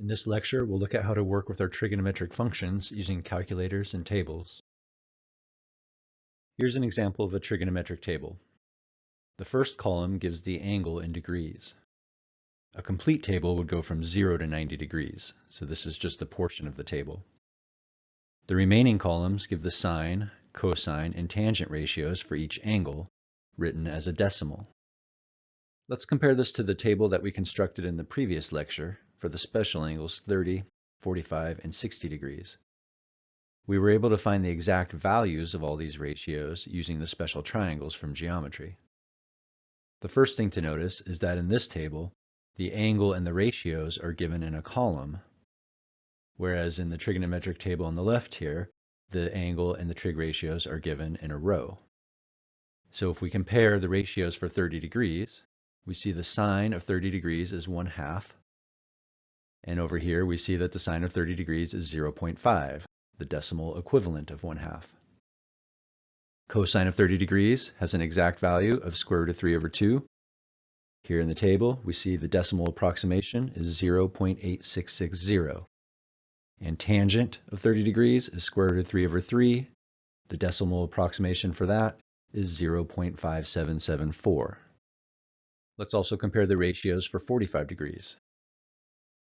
In this lecture, we'll look at how to work with our trigonometric functions using calculators and tables. Here's an example of a trigonometric table. The first column gives the angle in degrees. A complete table would go from 0 to 90 degrees, so this is just a portion of the table. The remaining columns give the sine, cosine, and tangent ratios for each angle, written as a decimal. Let's compare this to the table that we constructed in the previous lecture for the special angles 30, 45, and 60 degrees. We were able to find the exact values of all these ratios using the special triangles from geometry. The first thing to notice is that in this table, the angle and the ratios are given in a column, whereas in the trigonometric table on the left here, the angle and the trig ratios are given in a row. So if we compare the ratios for 30 degrees, we see the sine of 30 degrees is 1/2. And over here, we see that the sine of 30 degrees is 0.5, the decimal equivalent of 1/2. Cosine of 30 degrees has an exact value of square root of 3/2. Here in the table, we see the decimal approximation is 0.8660. And tangent of 30 degrees is square root of 3/3. The decimal approximation for that is 0.5774. Let's also compare the ratios for 45 degrees.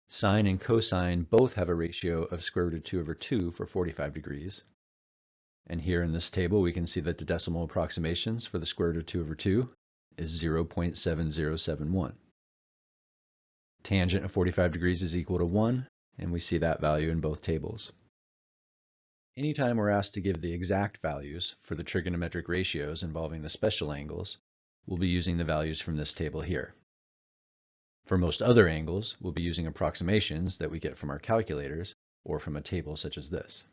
Sine and cosine both have a ratio of square root of 2/2 for 45 degrees. And here in this table, we can see that the decimal approximations for the square root of 2/2 is 0.7071. Tangent of 45 degrees is equal to 1, and we see that value in both tables. Anytime we're asked to give the exact values for the trigonometric ratios involving the special angles, we'll be using the values from this table here. For most other angles, we'll be using approximations that we get from our calculators or from a table such as this.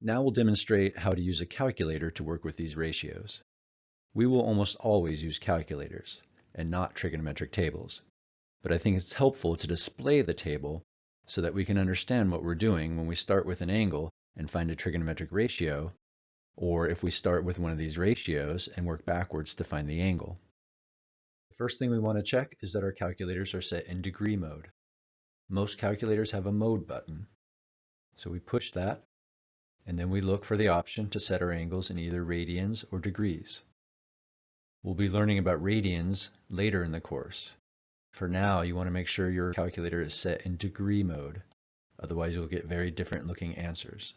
Now we'll demonstrate how to use a calculator to work with these ratios. We will almost always use calculators and not trigonometric tables, but I think it's helpful to display the table so that we can understand what we're doing when we start with an angle and find a trigonometric ratio, or if we start with one of these ratios and work backwards to find the angle. The first thing we want to check is that our calculators are set in degree mode. Most calculators have a mode button. So we push that, and then we look for the option to set our angles in either radians or degrees. We'll be learning about radians later in the course. For now, you want to make sure your calculator is set in degree mode. Otherwise, you'll get very different looking answers.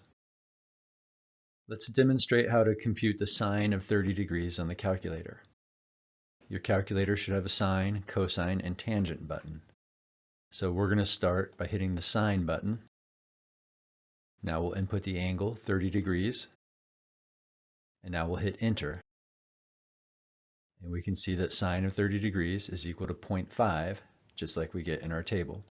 Let's demonstrate how to compute the sine of 30 degrees on the calculator. Your calculator should have a sine, cosine, and tangent button. So we're going to start by hitting the sine button. Now we'll input the angle, 30 degrees. And now we'll hit enter. And we can see that sine of 30 degrees is equal to 0.5, just like we get in our table.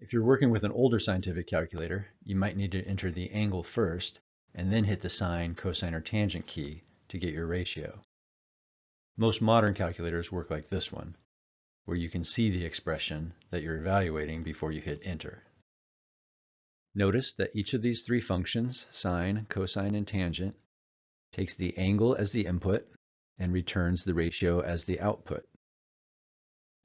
If you're working with an older scientific calculator, you might need to enter the angle first, and then hit the sine, cosine, or tangent key to get your ratio. Most modern calculators work like this one, where you can see the expression that you're evaluating before you hit enter. Notice that each of these three functions, sine, cosine, and tangent, takes the angle as the input and returns the ratio as the output.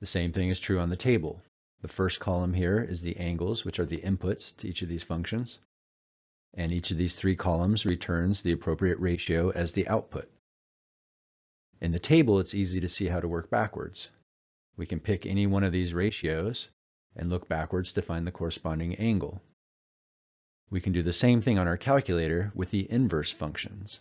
The same thing is true on the table. The first column here is the angles, which are the inputs to each of these functions, and each of these three columns returns the appropriate ratio as the output. In the table, it's easy to see how to work backwards. We can pick any one of these ratios and look backwards to find the corresponding angle. We can do the same thing on our calculator with the inverse functions.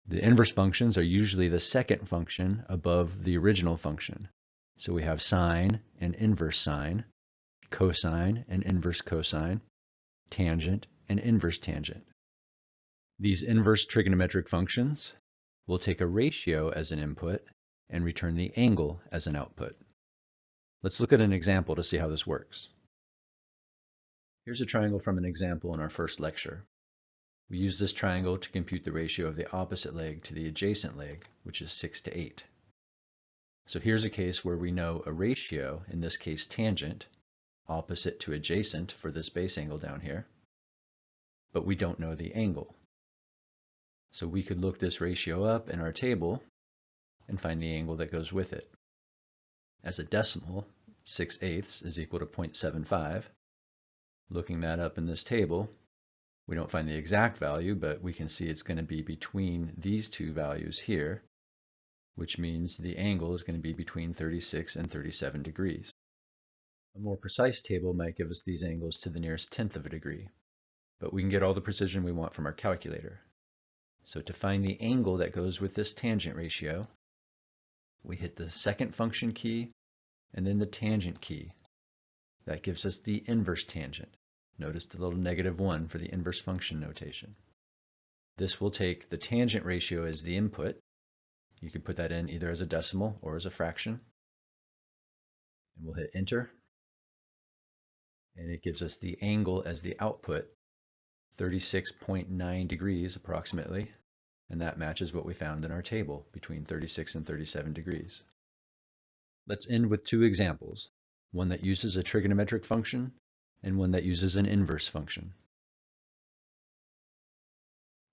The inverse functions are usually the second function above the original function. So we have sine and inverse sine, cosine and inverse cosine, tangent and inverse tangent. These inverse trigonometric functions will take a ratio as an input and return the angle as an output. Let's look at an example to see how this works. Here's a triangle from an example in our first lecture. We use this triangle to compute the ratio of the opposite leg to the adjacent leg, which is 6 to 8. So here's a case where we know a ratio, in this case tangent, opposite to adjacent for this base angle down here, but we don't know the angle. So we could look this ratio up in our table and find the angle that goes with it. As a decimal, 6/8 is equal to 0.75. Looking that up in this table, we don't find the exact value, but we can see it's going to be between these two values here, which means the angle is going to be between 36 and 37 degrees. A more precise table might give us these angles to the nearest tenth of a degree, but we can get all the precision we want from our calculator. So to find the angle that goes with this tangent ratio, we hit the second function key and then the tangent key. That gives us the inverse tangent. Notice the little -1 for the inverse function notation. This will take the tangent ratio as the input. You can put that in either as a decimal or as a fraction. And we'll hit enter. And it gives us the angle as the output, 36.9 degrees approximately. And that matches what we found in our table, between 36 and 37 degrees. Let's end with two examples, one that uses a trigonometric function and one that uses an inverse function.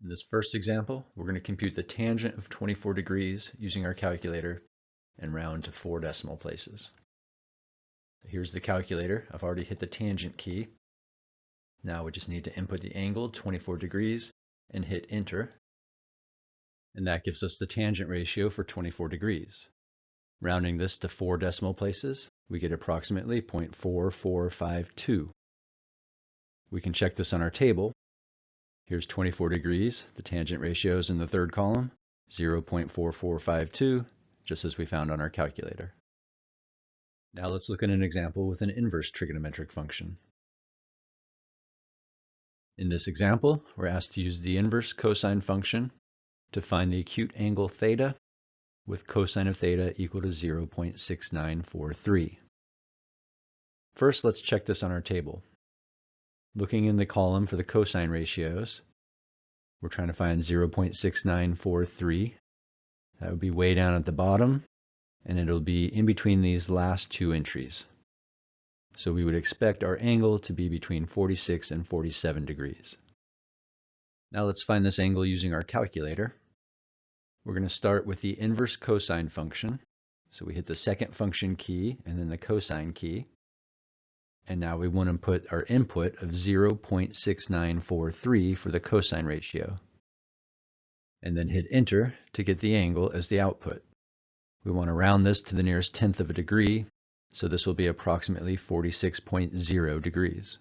In this first example, we're going to compute the tangent of 24 degrees using our calculator and round to 4 decimal places. Here's the calculator. I've already hit the tangent key. Now we just need to input the angle, 24 degrees, and hit enter. And that gives us the tangent ratio for 24 degrees. Rounding this to 4 decimal places, we get approximately 0.4452. We can check this on our table. Here's 24 degrees. The tangent ratio is in the third column, 0.4452, just as we found on our calculator. Now let's look at an example with an inverse trigonometric function. In this example, we're asked to use the inverse cosine function to find the acute angle theta with cosine of theta equal to 0.6943. First, let's check this on our table. Looking in the column for the cosine ratios, we're trying to find 0.6943. That would be way down at the bottom, and it'll be in between these last two entries. So we would expect our angle to be between 46 and 47 degrees. Now let's find this angle using our calculator. We're going to start with the inverse cosine function. So we hit the second function key and then the cosine key. And now we want to put our input of 0.6943 for the cosine ratio. And then hit enter to get the angle as the output. We want to round this to the nearest tenth of a degree, so this will be approximately 46.0 degrees.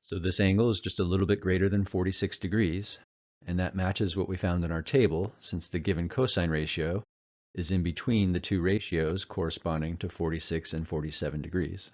So this angle is just a little bit greater than 46 degrees, and that matches what we found in our table, since the given cosine ratio is in between the two ratios corresponding to 46 and 47 degrees.